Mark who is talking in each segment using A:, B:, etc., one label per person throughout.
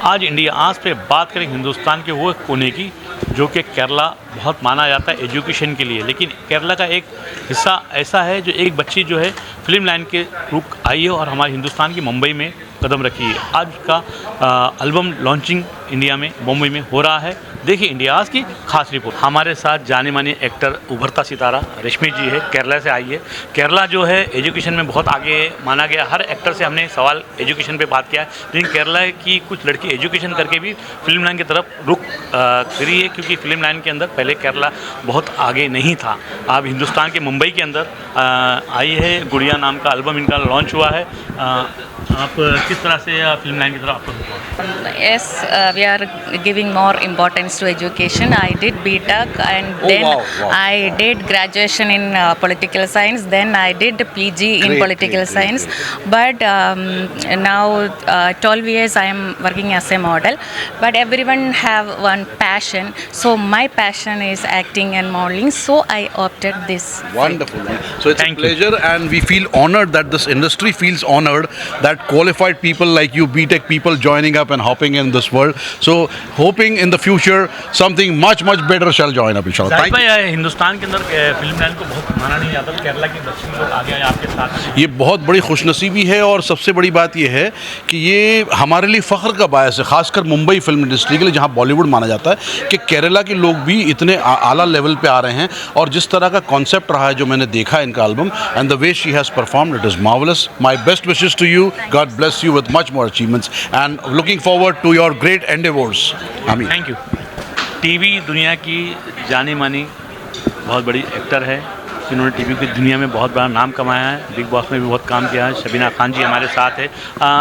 A: आज इंडिया आज पे बात करें हिंदुस्तान के वो कोने की जो कि केरला बहुत माना जाता है एजुकेशन के लिए, लेकिन केरला का एक हिस्सा ऐसा है जो एक बच्ची जो है फिल्म लाइन के रुख आई है और हमारे हिंदुस्तान की मुंबई में कदम रखी है। आज उसका एल्बम लॉन्चिंग इंडिया में मुंबई में हो रहा है। देखिए इंडियाज़ की खास रिपोर्ट। हमारे साथ जाने माने एक्टर उभरता सितारा रश्मि जी है, केरला से आई है। केरला जो है एजुकेशन में बहुत आगे माना गया। हर एक्टर से हमने सवाल एजुकेशन पे बात किया है, लेकिन केरला की कुछ लड़की एजुकेशन करके भी फिल्म लाइन की तरफ रुख करी है, क्योंकि फिल्म लाइन के अंदर पहले केरला बहुत आगे नहीं था। अब हिंदुस्तान के मुंबई के अंदर आई है। गुड़िया नाम का एल्बम इनका लॉन्च हुआ है। आप किस तरह से फिल्म लाइन की तरफ आपको?
B: Yes, we are giving more importance to education. I did BTech and then I did graduation in political science. Then I did PG in political science. But now 12 years I am working as a model. But everyone have one passion. So my passion is acting and modeling. So I opted this.
C: Wonderful. So it's a pleasure, and we feel honored that this industry feels honored that qualified people like you, BTech people, joining up and hopping in this world. So hoping in the future something much better shall join up inshallah.
A: Thank you. Hindustan के अंदर film line को बहुत माना नहीं जाता, केरला की बच्ची लोग आगे आए आपके साथ।
C: ये बहुत बड़ी खुशनसीबी है, और सबसे बड़ी बात ये है कि ये हमारे लिए फ़ख्र का बायस है, ख़ासकर मुंबई फिल्म इंडस्ट्री के लिए, जहाँ बॉलीवुड माना जाता है, कि केरला के लोग भी इतने आला लेवल पे आ रहे हैं। और जिस तरह का कॉन्सेप्ट रहा है जो मैंने देखा इनका album, and the way she has performed, it is marvellous. My best wishes to you, God bless you with much more achievements, and looking forward to your great endeavours. आमीन।
A: Thank you. टीवी दुनिया की जानी मानी बहुत बड़ी actor है, जिन्होंने TV की दुनिया में बहुत बड़ा नाम कमाया है। बिग बॉस में भी बहुत काम किया है। शबीना खान जी हमारे साथ है।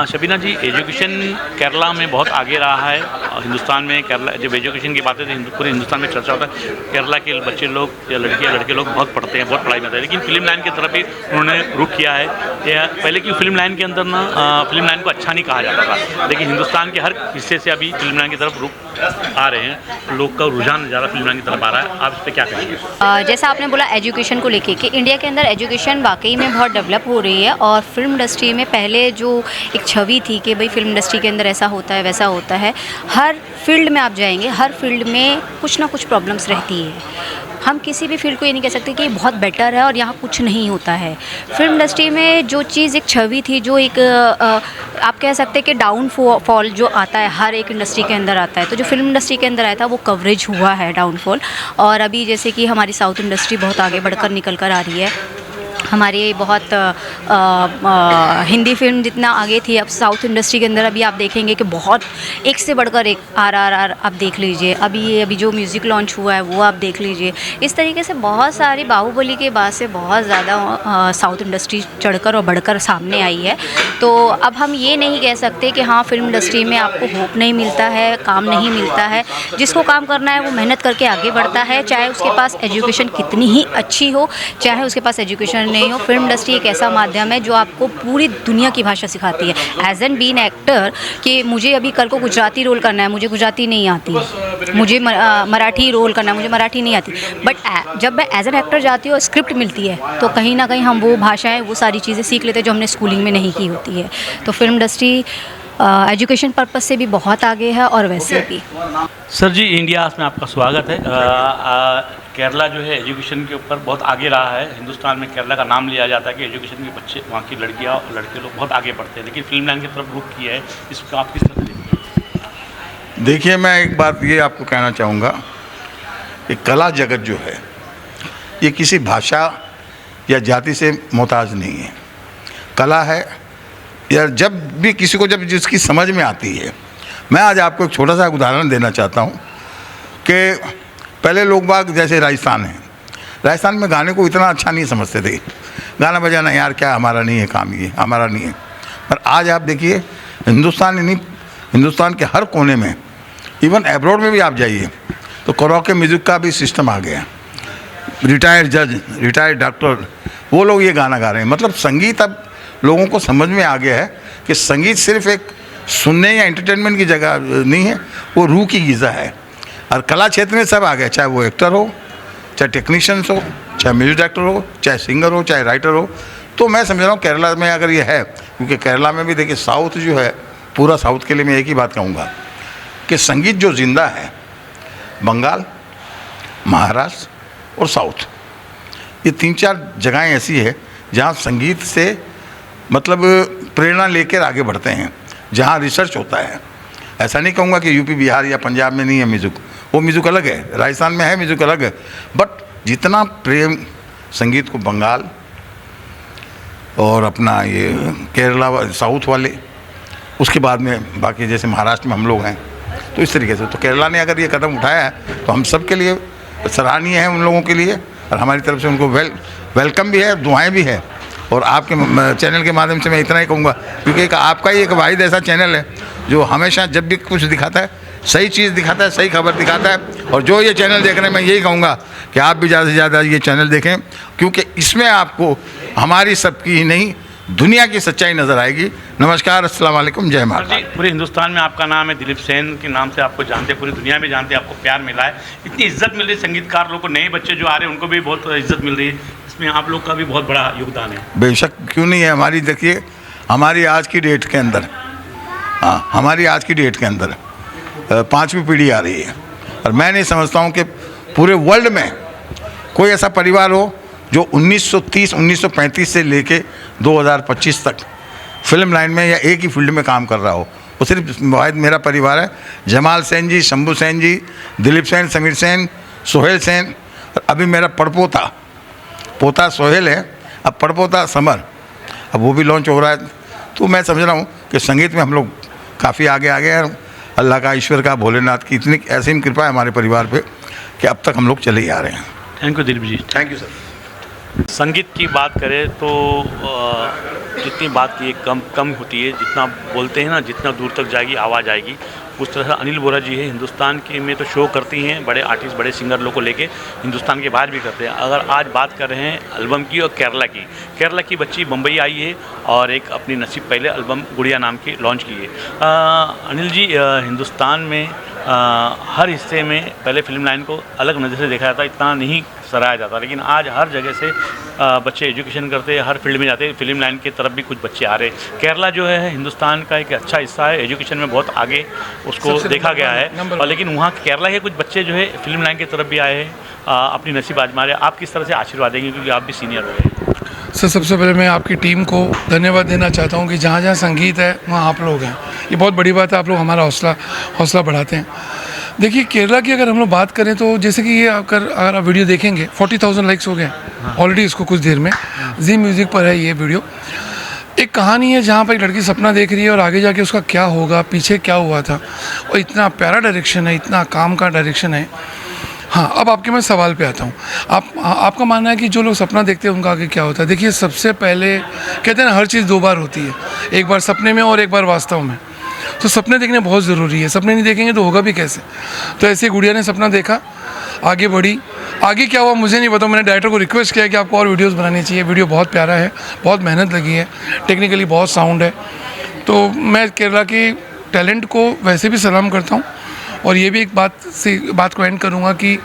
A: शबीना जी, एजुकेशन केरला में बहुत आगे रहा है। हिंदुस्तान में केरला जब एजुकेशन की बात है तो पूरे हिंदुस्तान में चर्चा होता है। केरला के बच्चे लोग या लड़कियाँ लड़के लोग बहुत पढ़ते हैं, बहुत पढ़ाई में होता है, लेकिन फिल्म लाइन की तरफ भी उन्होंने रुख किया है। पहले की फिल्म लाइन के अंदर ना फिल्म लाइन को अच्छा नहीं कहा जाता था, लेकिन हिंदुस्तान के हर हिस्से से अभी फिल्म लाइन की तरफ रुख आ रहे हैं। लोग का रुझान ज़्यादा फिल्म लाइन की तरफ आ रहा है। आप इस पर क्या कहेंगे?
D: जैसा आपने बोला एजुकेशन को लेके कि इंडिया के अंदर एजुकेशन वाकई में बहुत डेवलप हो रही है, और फिल्म इंडस्ट्री में पहले जो एक छवि थी कि भाई फिल्म इंडस्ट्री के अंदर ऐसा होता है वैसा होता है, हर फील्ड में आप जाएंगे, हर फील्ड में कुछ ना कुछ प्रॉब्लम्स रहती है। हम किसी भी फील्ड को ये नहीं कह सकते कि ये बहुत बेटर है और यहाँ कुछ नहीं होता है। फिल्म इंडस्ट्री में जो चीज़ एक छवि थी, जो एक आप कह सकते हैं कि डाउनफॉल जो आता है हर एक इंडस्ट्री के अंदर आता है, तो जो फिल्म इंडस्ट्री के अंदर आया था वो कवरेज हुआ है डाउनफॉल। और अभी जैसे कि हमारी साउथ इंडस्ट्री बहुत आगे बढ़कर निकल कर आ रही है। हमारी बहुत हिंदी फिल्म जितना आगे थी, अब साउथ इंडस्ट्री के अंदर अभी आप देखेंगे कि बहुत एक से बढ़कर एक RRR आप देख लीजिए, अभी जो म्यूज़िक लॉन्च हुआ है वो आप देख लीजिए। इस तरीके से बहुत सारी बाहुबली के बाद से बहुत ज़्यादा साउथ इंडस्ट्री चढ़कर और बढ़कर सामने आई है। तो अब हम ये नहीं कह सकते कि हाँ फिल्म इंडस्ट्री में आपको होप नहीं मिलता है, काम नहीं मिलता है। जिसको काम करना है वो मेहनत करके आगे बढ़ता है, चाहे उसके पास एजुकेशन कितनी ही अच्छी हो, चाहे उसके पास एजुकेशन नहीं हो। फिल्म इंडस्ट्री एक ऐसा माध्यम है जो आपको पूरी दुनिया की भाषा सिखाती है। एज एन बीन एक्टर कि मुझे अभी कल को गुजराती रोल करना है, मुझे गुजराती नहीं आती, मुझे मराठी रोल करना है, मुझे मराठी नहीं आती, बट जब मैं एज एन एक्टर जाती हूँ और स्क्रिप्ट मिलती है तो कहीं ना कहीं हम वो भाषाएं, वो सारी चीज़ें सीख लेते हैं जो हमने स्कूलिंग में नहीं की होती है। तो फिल्म इंडस्ट्री एजुकेशन पर्पस से भी बहुत आगे है और वैसे भी।
A: सर जी, इंडिया में आपका स्वागत है। केरला जो है एजुकेशन के ऊपर बहुत आगे रहा है। हिंदुस्तान में केरला का नाम लिया जाता है कि एजुकेशन के बच्चे, वहाँ की लड़कियाँ और लड़के लोग बहुत आगे बढ़ते हैं, लेकिन फिल्म लाइन की तरफ रुख किया है। इसको आप किस तरह देखते हैं?
C: देखिए, मैं एक बात ये आपको कहना चाहूँगा कि कला जगत जो है ये किसी भाषा या जाति से मोहताज नहीं है। कला है या जब भी किसी को जब जिसकी समझ में आती है। मैं आज आपको एक छोटा सा उदाहरण देना चाहता हूँ कि पहले लोग बाग जैसे राजस्थान है, राजस्थान में गाने को इतना अच्छा नहीं समझते थे। गाना बजाना यार क्या हमारा नहीं है काम, ये हमारा नहीं है। पर आज आप देखिए हिंदुस्तान के हर कोने में, इवन एब्रॉड में भी आप जाइए तो कराओके म्यूज़िक का भी सिस्टम आ गया। रिटायर्ड जज, रिटायर्ड डॉक्टर, वो लोग ये गाना गा रहे हैं। मतलब संगीत अब लोगों को समझ में आ गया है कि संगीत सिर्फ एक सुनने या एंटरटेनमेंट की जगह नहीं है, वो रूह की ग़िज़ा है। और कला क्षेत्र में सब आ गया, चाहे वो एक्टर हो, चाहे टेक्नीशियंस हो, चाहे म्यूजिक डायरेक्टर हो, चाहे सिंगर हो, चाहे राइटर हो। तो मैं समझ रहा हूँ केरला में अगर ये है, क्योंकि केरला में भी देखिए साउथ जो है, पूरा साउथ के लिए मैं एक ही बात कहूँगा कि संगीत जो जिंदा है बंगाल, महाराष्ट्र और साउथ, ये 3-4 जगहें ऐसी है जहाँ संगीत से मतलब प्रेरणा लेकर आगे बढ़ते हैं, जहाँ रिसर्च होता है। ऐसा नहीं कहूँगा कि यूपी, बिहार या पंजाब में नहीं है म्यूज़िक, वो म्यूज़िक अलग है, राजस्थान में है म्यूज़िक अलग है, बट जितना प्रेम संगीत को बंगाल और अपना ये केरला साउथ वाले, उसके बाद में बाकी जैसे महाराष्ट्र में हम लोग हैं, तो इस तरीके से तो केरला ने अगर ये कदम उठाया है तो हम सब के लिए सराहनीय है, उन लोगों के लिए, और हमारी तरफ से उनको वेलकम भी है, दुआएं भी है। और आपके चैनल के माध्यम से मैं इतना ही कहूँगा, क्योंकि आपका ही एक वाहिद ऐसा चैनल है जो हमेशा जब भी कुछ दिखाता है सही चीज़ दिखाता है, सही खबर दिखाता है। और जो ये चैनल देख रहे हैं, मैं यही कहूँगा कि आप भी ज़्यादा से ज़्यादा ये चैनल देखें, क्योंकि इसमें आपको हमारी सबकी ही नहीं दुनिया की सच्चाई नज़र आएगी। नमस्कार, अस्सलाम वालेकुम, जय माता दी।
A: पूरे हिंदुस्तान में आपका नाम है, दिलीप सेन के नाम से आपको जानते हैं, पूरी दुनिया में जानते हैं, आपको प्यार मिला है, इतनी इज्जत मिल रही है संगीतकार लोगों को, नए बच्चे जो आ रहे हैं उनको भी बहुत इज्जत मिल रही है, इसमें आप लोग का भी बहुत बड़ा योगदान है।
C: बेशक, क्यों नहीं है। हमारी देखिए, हमारी आज की डेट के अंदर, हाँ, हमारी आज की डेट के अंदर 5वीं पीढ़ी आ रही है, और मैं नहीं समझता हूँ कि पूरे वर्ल्ड में कोई ऐसा परिवार हो जो 1930 1935 से लेके 2025 तक फिल्म लाइन में या एक ही फील्ड में काम कर रहा हो। वो सिर्फ वाहिद मेरा परिवार है। जमाल सेन जी, शंभू सेन जी, दिलीप सेन, समीर सेन, सोहेल सेन, और अभी मेरा पोता सोहेल है, अब पड़पोता समर, अब वो भी लॉन्च हो रहा है। तो मैं समझ रहा हूँ कि संगीत में हम लोग काफ़ी आगे आ गए हैं। अल्लाह का, ईश्वर का, भोलेनाथ की इतनी ऐसी कृपा है हमारे परिवार पे कि अब तक हम लोग चले ही आ रहे हैं।
A: Thank you Dilip ji.
C: Thank you sir.
A: संगीत की बात करें तो जितनी बात की कम होती है, जितना बोलते हैं ना, जितना दूर तक जाएगी आवाज़ आएगी। उस तरह से अनिल बोरा जी है, हिंदुस्तान के में तो शो करती हैं, बड़े आर्टिस्ट, बड़े सिंगर लोग को लेके हिंदुस्तान के बाहर भी करते हैं। अगर आज बात कर रहे हैं एल्बम की और केरला की बच्ची मुंबई आई है और एक अपनी नसीब पहले एल्बम गुड़िया नाम की लॉन्च की है। अनिल जी, हिंदुस्तान में हर हिस्से में पहले फिल्म लाइन को अलग नज़र से देखा जाता, इतना नहीं सराहा जाता, लेकिन आज हर जगह से बच्चे एजुकेशन करते हैं, हर फील्ड में जाते हैं, फिल्म लाइन की तरफ भी कुछ बच्चे आ रहे हैं। केरला जो है हिंदुस्तान का एक अच्छा हिस्सा है, एजुकेशन में बहुत आगे उसको देखा गया है, और लेकिन वहाँ केरला के कुछ बच्चे जो है फिल्म लाइन की तरफ भी आए हैं, अपनी नसीब आजमा रहे हैं। आप किस तरह से आशीर्वाद देंगे, क्योंकि आप भी सीनियर हो गए?
E: सर, सबसे पहले मैं आपकी टीम को धन्यवाद देना चाहता हूँ कि जहाँ जहाँ संगीत है वहाँ आप लोग हैं, ये बहुत बड़ी बात है। आप लोग हमारा हौसला बढ़ाते हैं। देखिए, केरला की अगर हम लोग बात करें तो जैसे कि ये अगर आप वीडियो देखेंगे 40,000 लाइक्स हो गए ऑलरेडी इसको कुछ देर में। जी म्यूज़िक पर है ये वीडियो। एक कहानी है जहाँ पर एक लड़की सपना देख रही है और आगे जाके उसका क्या होगा, पीछे क्या हुआ था, और इतना प्यारा डायरेक्शन है, इतना काम का डायरेक्शन है। हाँ, अब आपके मैं सवाल पे आता हूँ। आपका मानना है कि जो लोग सपना देखते हैं उनका आगे क्या होता है? देखिए, सबसे पहले कहते हैं ना, हर चीज़ 2 बार होती है, एक बार सपने में और एक बार वास्तव में। तो सपने देखने बहुत ज़रूरी है, सपने नहीं देखेंगे तो होगा भी कैसे। तो ऐसे गुड़िया ने सपना देखा, आगे बढ़ी, आगे क्या हुआ मुझे नहीं पता। मैंने डायरेक्टर को रिक्वेस्ट किया कि आपको और वीडियोस बनानी चाहिए। वीडियो बहुत प्यारा है, बहुत मेहनत लगी है, टेक्निकली बहुत साउंड है। तो मैं केरला के टैलेंट को वैसे भी सलाम करता हूँ, और ये भी एक बात को एंड करूँगा कि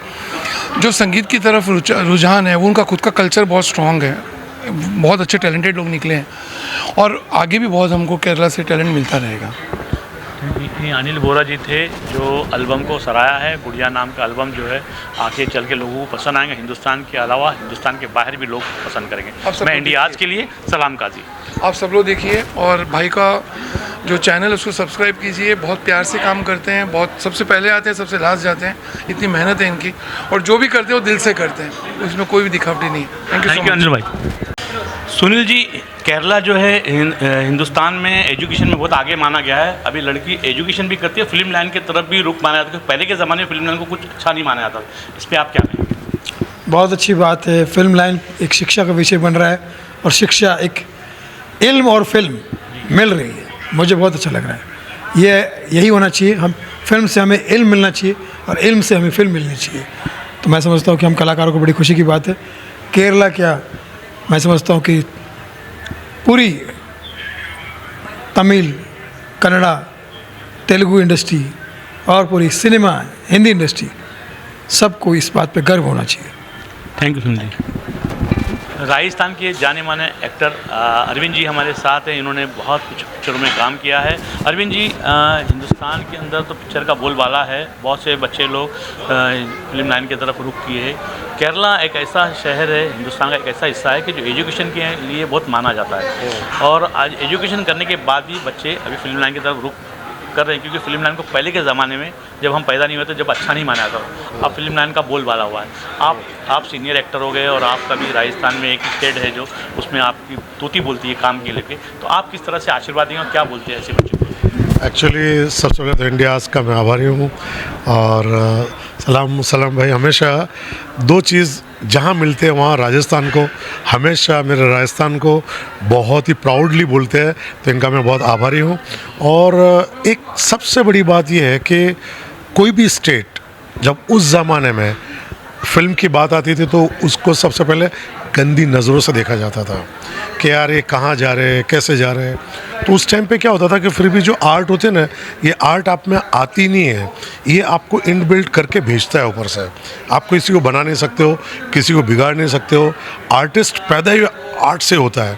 E: जो संगीत की तरफ रुझान है वो उनका खुद का कल्चर बहुत स्ट्रॉन्ग है, बहुत अच्छे टैलेंटेड लोग निकले हैं, और आगे भी बहुत हमको केरला से टैलेंट मिलता रहेगा।
A: ये अनिल बोरा जी थे जो एल्बम को सराहा है। गुड़िया नाम का एल्बम जो है आगे चल के लोगों को पसंद आएंगे, हिंदुस्तान के अलावा हिंदुस्तान के बाहर भी लोग पसंद करेंगे। मैं इंडिया आज के लिए सलाम काजी।
E: आप सब लोग देखिए, और भाई का जो चैनल है उसको सब्सक्राइब कीजिए। बहुत प्यार से काम करते हैं, बहुत सबसे पहले आते हैं, सबसे लास्ट जाते हैं, इतनी मेहनत है इनकी, और जो भी करते हैं वो दिल से करते हैं, उसमें कोई भी दिखावटी नहीं है। थैंक यू
A: अनिल भाई। सुनील जी, केरला जो है हिंदुस्तान में एजुकेशन में बहुत आगे माना गया है। अभी लड़की एजुकेशन भी करती है, फिल्म लाइन की तरफ भी रुख माना जाता है। पहले के ज़माने में फिल्म लाइन को कुछ अच्छा नहीं माना जाता, इस पर आप क्या कहेंगे?
F: बहुत अच्छी बात है। फिल्म लाइन एक शिक्षा का विषय बन रहा है, और शिक्षा एक इल्म और फिल्म मिल रही है, मुझे बहुत अच्छा लग रहा है। यही होना चाहिए। हम फिल्म से हमें इल्म मिलना चाहिए, और इल्म से हमें फिल्म मिलनी चाहिए। तो मैं समझता हूँ कि हम कलाकारों को बड़ी खुशी की बात है। केरला क्या, मैं समझता हूँ कि पूरी तमिल, कन्नड़ा, तेलुगु इंडस्ट्री और पूरी सिनेमा, हिंदी इंडस्ट्री, सबको इस बात पे गर्व होना चाहिए।
A: Thank you Sunil ji. राजस्थान के जाने माने एक्टर अरविंद जी हमारे साथ हैं। इन्होंने बहुत कुछ पिक्चरों में काम किया है। अरविंद जी, हिंदुस्तान के अंदर तो पिक्चर का बोलबाला है, बहुत से बच्चे लोग फिल्म लाइन की तरफ रुख किए हैं। केरला एक ऐसा शहर है, हिंदुस्तान का एक ऐसा हिस्सा है कि जो एजुकेशन के लिए बहुत माना जाता है, और आज एजुकेशन करने के बाद भी बच्चे अभी फिल्म लाइन की तरफ रुख कर रहे हैं, क्योंकि फिल्म लाइन को पहले के ज़माने में जब हम पैदा नहीं हुए थे, जब अच्छा नहीं माना जाता, अब फिल्म लाइन का बोलबाला हुआ है। आप सीनियर एक्टर हो गए, और आपका भी राजस्थान में एक स्टेट है जो उसमें आपकी तोती बोलती है काम के लेके, तो आप किस तरह से आशीर्वाद देंगे और क्या बोलते हैं ऐसे बच्चों को?
G: एक्चुअली सबसे पहले तो इंडियाज़ का मैं आभारी हूँ, और सलाम भाई, हमेशा दो चीज़ जहाँ मिलते हैं वहाँ राजस्थान को, हमेशा मेरे राजस्थान को बहुत ही प्राउडली बोलते हैं, तो इनका मैं बहुत आभारी हूँ। और एक सबसे बड़ी बात यह है कि कोई भी स्टेट जब उस ज़माने में फिल्म की बात आती थी तो उसको सबसे पहले गंदी नज़रों से देखा जाता था कि यार ये कहाँ जा रहे हैं, कैसे जा रहे हैं। तो उस टाइम पे क्या होता था कि फिर भी जो आर्ट होते हैं ना, ये आर्ट आप में आती नहीं है, ये आपको इनबिल्ट करके भेजता है ऊपर से। आप किसी को बना नहीं सकते हो, किसी को बिगाड़ नहीं सकते हो, आर्टिस्ट पैदा ही आर्ट से होता है।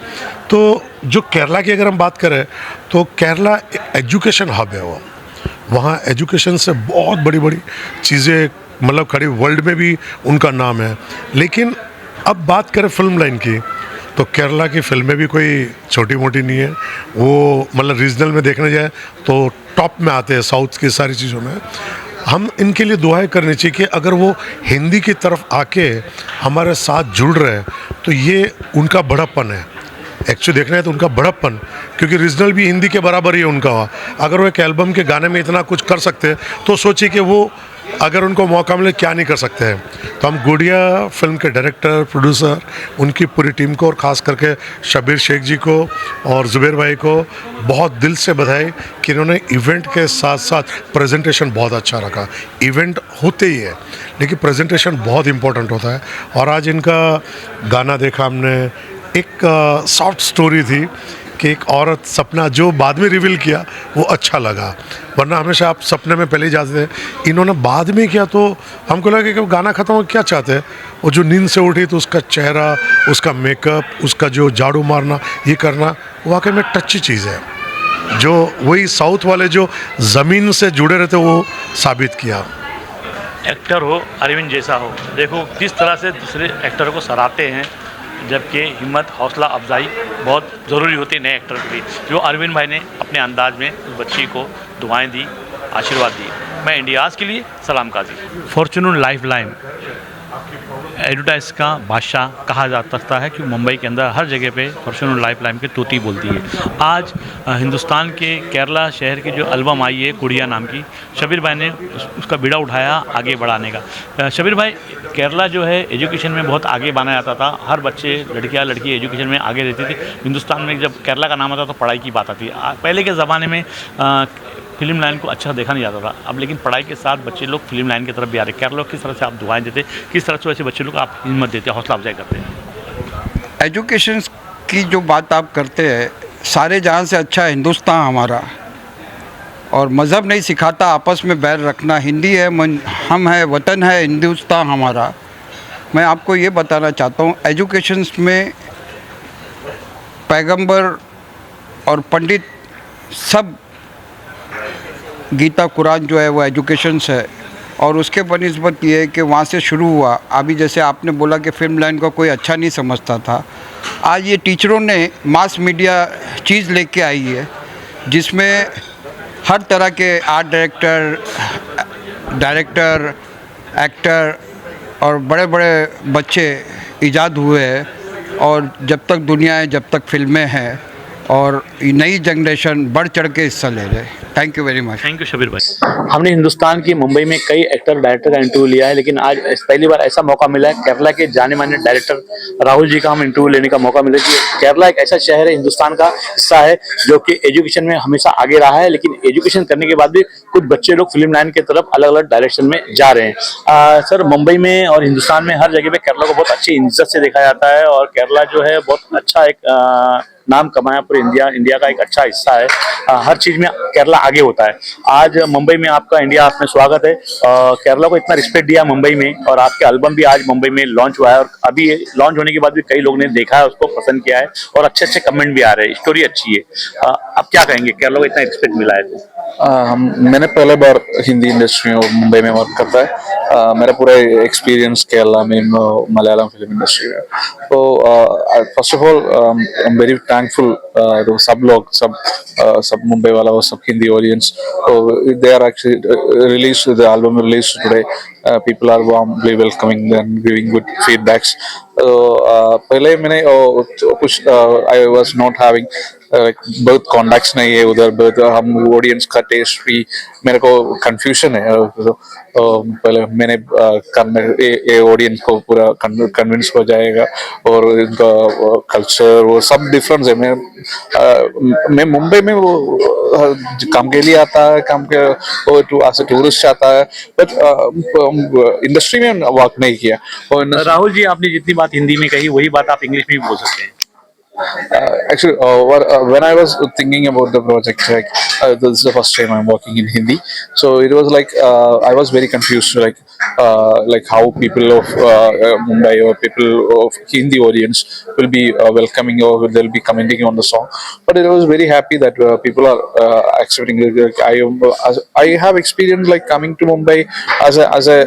G: तो जो केरला की अगर हम बात करें तो केरला एजुकेशन हब है, वो वहाँ एजुकेशन से बहुत बड़ी बड़ी चीज़ें मतलब खड़ी, वर्ल्ड में भी उनका नाम है। लेकिन अब बात करें फिल्म लाइन की, तो केरला की फिल्में भी कोई छोटी मोटी नहीं है, वो मतलब रीजनल में देखने जाए तो टॉप में आते हैं साउथ की सारी चीज़ों में। हम इनके लिए दुआएं करनी चाहिए कि अगर वो हिंदी की तरफ आके हमारे साथ जुड़ रहे हैं तो ये उनका बड़प्पन है, एक्चुअली देखना है तो उनका बड़प्पन, क्योंकि रीजनल भी हिंदी के बराबर ही है उनका। अगर वो एक एल्बम के गाने में इतना कुछ कर सकते हैं तो सोचिए कि वो अगर उनको मौका मिले क्या नहीं कर सकते हैं। तो हम गुड़िया फिल्म के डायरेक्टर, प्रोड्यूसर, उनकी पूरी टीम को, और ख़ास करके शबीर शेख जी को और जुबैर भाई को बहुत दिल से बधाई कि इन्होंने इवेंट के साथ साथ प्रेजेंटेशन बहुत अच्छा रखा। इवेंट होते ही है लेकिन प्रेजेंटेशन बहुत इम्पोर्टेंट होता है। और आज इनका गाना देखा हमने, एक सॉफ्ट स्टोरी थी कि एक औरत सपना, जो बाद में रिवील किया वो अच्छा लगा, वरना हमेशा आप सपने में पहले ही जाते थे। इन्होंने बाद में किया तो हमको लगा कि गाना ख़त्म हो क्या चाहते हैं। वो जो नींद से उठी तो उसका चेहरा, उसका मेकअप, उसका जो झाड़ू मारना, ये करना वाकई में टची चीज़ है, जो वही साउथ वाले जो ज़मीन से जुड़े रहते वो साबित किया।
A: एक्टर हो, अरविंद जैसा हो, देखो किस तरह से दूसरे एक्टर को सराहते हैं, जबकि हिम्मत, हौसला अफजाई बहुत ज़रूरी होती है नए एक्टर के लिए। जो अरविंद भाई ने अपने अंदाज में उस बच्ची को दुआएं दी, आशीर्वाद दी। मैं इंडियाज़ के लिए सलाम काजी। फॉर्च्यून लाइफ लाइन एडवर्टाइज का बादशाह कहा जा सकता है, क्योंकि मुंबई के अंदर हर जगह पे फॉर्च्यून लाइफ लाइन की तोती बोलती है। आज हिंदुस्तान के केरला शहर की जो एल्बम आई है गुड़िया नाम की, शबीर भाई ने उसका बीड़ा उठाया आगे बढ़ाने का। शबीर भाई, केरला जो है एजुकेशन में बहुत आगे माना जाता था, हर बच्चे, लड़की एजुकेशन में आगे रहती थी। हिंदुस्तान में जब केरला का नाम आता तो पढ़ाई की बात आती है। पहले के ज़माने में फिल्म लाइन को अच्छा देखा नहीं जाता था, अब लेकिन पढ़ाई के साथ बच्चे लोग फिल्म लाइन की तरफ भी आ रहे हैं। केरला किस तरह से आप दुआएं देते, किस तरह से वैसे बच्चे लोग आप हिम्मत देते, हौसला अफजाई करते हैं?
H: एजुकेशन की जो बात आप करते हैं, सारे जहां से अच्छा हिंदुस्तान हमारा, और मज़हब नहीं सिखाता आपस में बैर रखना। हिंदी है, हम है, वतन है, हिंदुस्तान हमारा। मैं आपको ये बताना चाहता हूँ, एजुकेशन में पैगंबर और पंडित सब, गीता कुरान जो है वो एजुकेशन है, और उसके बनिस्बत ये है कि वहाँ से शुरू हुआ। अभी जैसे आपने बोला कि फिल्म लाइन को कोई अच्छा नहीं समझता था, आज ये टीचरों ने मास मीडिया चीज़ लेके आई है, जिसमें हर तरह के आर्ट डायरेक्टर, एक्टर और बड़े बड़े बच्चे ईजाद हुए हैं। और जब तक दुनिया है, जब तक फिल्में हैं, और नई जनरेशन बढ़ चढ़ के हिस्सा ले रहे हैं। Thank you very much.
A: Thank you Shabir भाई। हमने हिंदुस्तान की मुंबई में कई एक्टर डायरेक्टर का इंटरव्यू लिया है, लेकिन आज पहली बार ऐसा मौका मिला है, केरला के जाने माने डायरेक्टर राहुल जी का हम इंटरव्यू लेने का मौका मिला कि केरला एक ऐसा शहर है, हिंदुस्तान का हिस्सा है, जो कि एजुकेशन में हमेशा आगे रहा है, लेकिन एजुकेशन करने के बाद भी कुछ बच्चे लोग फिल्म लाइन की तरफ अलग अलग डायरेक्शन में जा रहे हैं। सर, मुंबई में और हिंदुस्तान में हर जगह पे केरला को बहुत अच्छी इज्जत से देखा जाता है, और केरला जो है बहुत अच्छा एक नाम कमाया पूरे इंडिया का एक अच्छा हिस्सा है। हर चीज़ में केरला आगे होता है। आज मुंबई में आपका इंडिया में स्वागत है। केरला को इतना रिस्पेक्ट दिया मुंबई में, और आपके एल्बम भी आज मुंबई में लॉन्च हुआ है, और अभी लॉन्च होने के बाद भी कई लोग ने देखा है, उसको पसंद किया है, और अच्छे अच्छे कमेंट भी आ रहे हैं। स्टोरी अच्छी है। आप क्या कहेंगे, केरला को इतना रिस्पेक्ट मिला है तो?
I: मैंने पहले बार हिंदी इंडस्ट्री में मुंबई में वर्क करता है। मेरा पूरा एक्सपीरियंस केरला में मलयालम फिल्म इंडस्ट्री में। तो first of all I am very thankful to सब लोग सब मुंबई वाला और सब Hindi audience, they are actually release the album release today. People are warmly welcoming and giving good feedbacks. पहले मैंने कुछ आई वाज नॉट हैविंग बहुत कॉन्टैक्ट्स नहीं है उधर, बहुत हम ऑडियंस का टेस्ट भी मेरे को कंफ्यूजन है। पहले मैंने करने ये ऑडियंस को पूरा कन्विंस हो जाएगा, और इनका कल्चर वो सब डिफरेंस है। मैं मुंबई में वो काम के लिए आता है, काम के एज ए टूरिस्ट आता है, बट इंडस्ट्री में वर्क नहीं किया। और
A: राहुल जी, आपने जितनी बात हिंदी में कही वही बात आप इंग्लिश में भी बोल सकते हैं।
I: Actually, when I was thinking about the project, like this is the first time I'm working in Hindi, so it was like I was very confused, like how people of Mumbai or people of Hindi audience will be welcoming, or they'll be commenting on the song. But I was very happy that people are accepting it. Like, I have experience like coming to Mumbai as a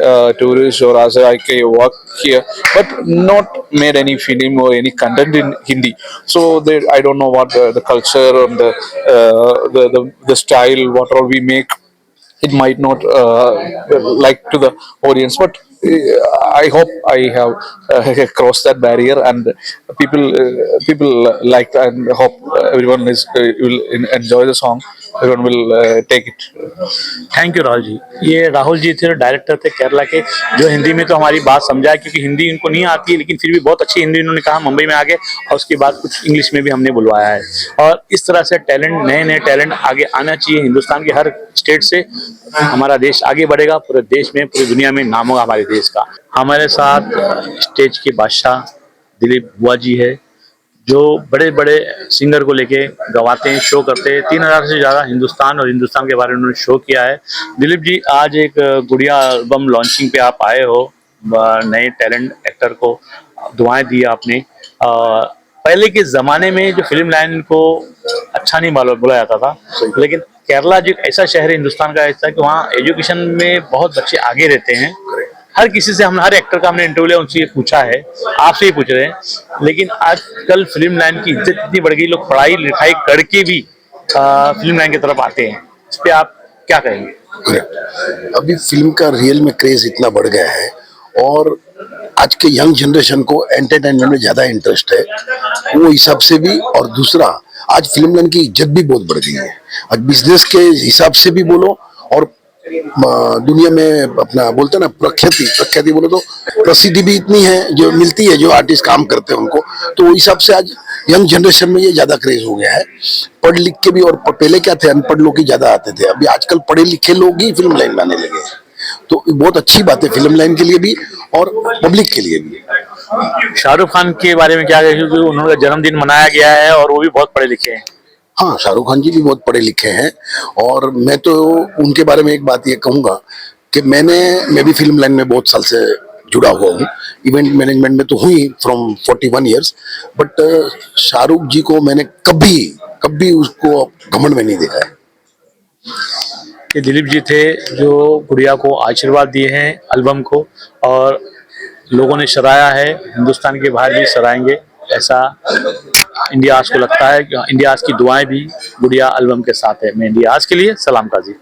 I: tourist, or as a work here, but not made any film or any content in Hindi. So I don't know what the culture and the style, what all we make, it might not like to the audience, but I hope I have crossed that barrier, and people like, and hope everyone will enjoy the song. Everyone will take it.
A: Thank you Rahul ji. ये राहुल जी थे, director थे केरला के, जो हिंदी में तो हमारी बात समझाए, क्योंकि हिंदी इनको नहीं आती है, लेकिन फिर भी बहुत अच्छी हिंदी इन्होंने कहा मुंबई में आके, और उसके बाद कुछ इंग्लिश में भी हमने बुलवाया है। और इस तरह से टैलेंट, नए नए टैलेंट आगे आना चाहिए। हिंदुस्तान के हर स्टेट से हमारा देश आगे बढ़ेगा, पूरे देश में, पूरी दुनिया में नाम होगा हमारे देश का। हमारे साथ स्टेज के बादशाह दिलीप बुआ जी है, जो बड़े बड़े सिंगर को लेके गवाते हैं, शो करते हैं। 3000 से ज़्यादा हिंदुस्तान और हिंदुस्तान के बारे में उन्होंने शो किया है। दिलीप जी, आज एक गुड़िया एल्बम लॉन्चिंग पे आप आए हो, नए टैलेंट एक्टर को दुआएं दी आपने। पहले के ज़माने में जो फिल्म लाइन को अच्छा नहीं बोला जाता था, लेकिन केरला जो एक ऐसा शहर है हिंदुस्तान का ऐसा, कि वहाँ एजुकेशन में बहुत बच्चे आगे रहते हैं। हर किसी से हर एक्टर का हमने इंटरव्यू लिया, उनसे ये पूछा है, आपसे ही पूछ रहे हैं। लेकिन आजकल फिल्म लाइन की इज्जत इतनी बढ़ गई, लोग पढ़ाई लिखाई करके भी फिल्म लाइन की तरफ आते हैं। इस पे आप क्या कहेंगे?
J: अभी फिल्म का रियल में क्रेज इतना बढ़ गया है, और आज के यंग जनरेशन को एंटरटेनमेंट में ज्यादा इंटरेस्ट है, वो हिसाब से भी। और दूसरा, आज फिल्म लाइन की इज्जत भी बहुत बढ़ गई है। आज बिजनेस के हिसाब से भी बोलो, और दुनिया में अपना बोलते हैं ना, प्रख्याति बोलो, तो प्रसिद्धि भी इतनी है जो मिलती है, जो आर्टिस्ट काम करते हैं उनको, तो वो हिसाब से आज यंग जनरेशन में ये ज्यादा क्रेज हो गया है। पढ़ लिख के भी, और पहले क्या थे, अनपढ़ लोग ही ज्यादा आते थे, अभी आजकल पढ़े लिखे लोग ही फिल्म लाइन में आने लगे हैं। तो बहुत अच्छी बात है फिल्म लाइन के लिए भी और पब्लिक के लिए भी।
A: शाहरुख खान के बारे में क्या कहेंगे, क्योंकि उन्होंने जन्मदिन मनाया गया है और वो भी बहुत पढ़े लिखे हैं।
J: हाँ, शाहरुख खान जी भी बहुत पढ़े लिखे हैं, और मैं तो उनके बारे में एक बात ये कहूँगा कि मैं भी फिल्म लाइन में बहुत साल से जुड़ा हुआ हूँ। इवेंट मैनेजमेंट में तो हुई फ्रॉम 41 ईयर्स, बट शाहरुख जी को मैंने कभी उसको घमंड में नहीं देखा है।
A: ये दिलीप जी थे, जो गुड़िया को आशीर्वाद दिए हैं एल्बम को, और लोगों ने सराहा है, हिंदुस्तान के बाहर भी सराहेंगे, ऐसा इंडिया आज को लगता है। इंडिया आज की दुआएं भी गुड़िया एल्बम के साथ है। मैं इंडिया आज के लिए सलाम काजी।